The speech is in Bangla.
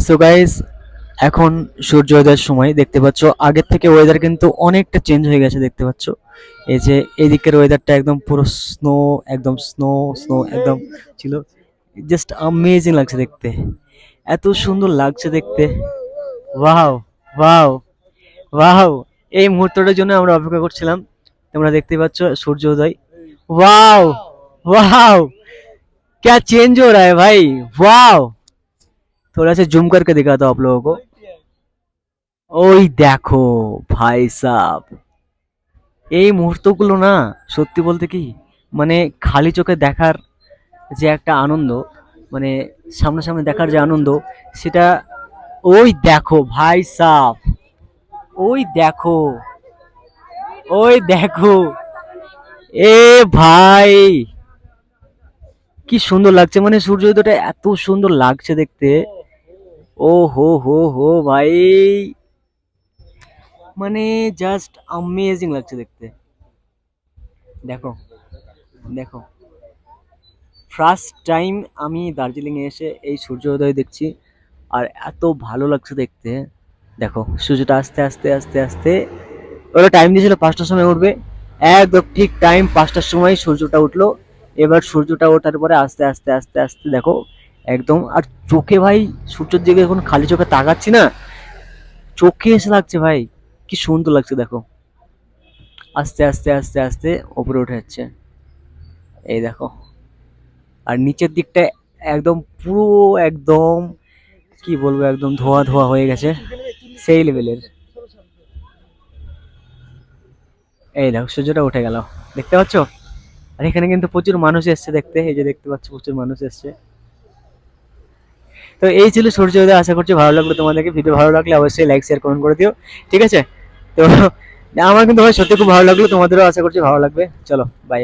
সো গাইস, এখন সূর্যোদয়ের সময় দেখতে পাচ্ছ আগের থেকে ওয়েদার কিন্তু অনেকটা চেঞ্জ হয়ে গেছে দেখতে পাচ্ছ। এই যে এদিকের ওয়েদারটা একদম পুরো স্নো, একদম স্নো স্নো একদম ছিল। জাস্ট অ্যামেজিং লাগছে দেখতে, এত সুন্দর লাগছে দেখতে। Wow, wow, wow! এই মুহূর্তটার জন্য আমরা অপেক্ষা করছিলাম। তোমরা দেখতে পাচ্ছ সূর্যোদয়। Wow, wow! क्या चेंज हो रहा है भाई! वाओ! थोड़ा सा जूम करके दिखाता हूँ आप लोगों को। ওই দেখো ভাই সাব, এই মুহূর্তগুলো না, সত্যি বলতে কি, মানে খালি চোখে দেখার যে একটা আনন্দ, মানে সামনাসামনি দেখার যে আনন্দ, সেটা ওই দেখো ভাই সাব, ওই দেখো, ওই দেখো, এ ভাই, কি সুন্দর লাগছে, মানে সূর্যোদয়টা এত সুন্দর লাগছে দেখতে। ও হো হো ভাই, মানে জাস্ট অ্যামেজিং লাগছে দেখতে। দেখো, দেখো, ফার্স্ট টাইম আমি দার্জিলিং এ এসে এই সূর্যোদয় দেখছি, আর এত ভালো লাগছে দেখতে। দেখো সূর্যটা আস্তে আস্তে আস্তে আস্তে, ওরা টাইম দিয়েছিল 5টার সময় উঠবে, একদম ঠিক টাইম 5টার সময় সূর্যটা উঠলো। এবার সূর্যটা ওঠার পরে আস্তে আস্তে আস্তে আস্তে দেখো একদম, আর চোখে ভাই, সূর্যের দিকে এখন খালি চোখে তাকাচ্ছি না, চোখে এসে লাগছে ভাই, কি সুন্দর লাগছে দেখো। আস্তে আস্তে আস্তে আস্তে উপরে উঠে যাচ্ছে, এই দেখো। আর নিচের দিকটা একদম পুরো, একদম কি বলবো, একদম ধোয়া ধোয়া হয়ে গেছে, সেই লেভেলের। এই দেখো সূর্যটা উঠে গেল, দেখতে পাচ্ছ? আর এখানে কিন্তু প্রচুর মানুষ এসছে দেখতে, এই যে দেখতে পাচ্ছ প্রচুর মানুষ এসছে। তো এই ছিল সূর্যোদয়, আশা করছি ভালো লাগলো তোমাদেরকে। ভিডিও ভালো লাগলে অবশ্যই লাইক শেয়ার কমেন্ট করে দিও, ঠিক আছে? তো আমার কিন্তু ভাই সত্যি খুব ভালো লাগলো, তোমাদেরও আশা করছি ভালো লাগবে। চলো বাই।